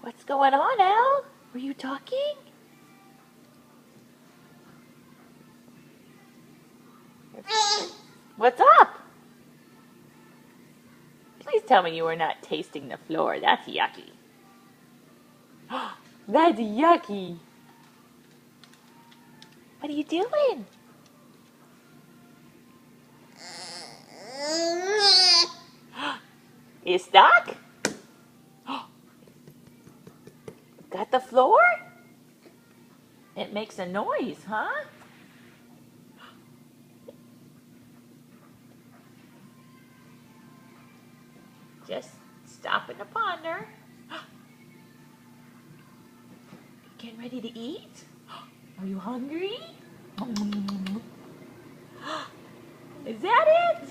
What's going on, Al? Were you talking? What's up? Please tell me you are not tasting the floor. That's yucky. That's yucky. What are you doing? You stuck? Got the floor? It makes a noise, huh? Just stopping to ponder. Getting ready to eat? Are you hungry? Is that it?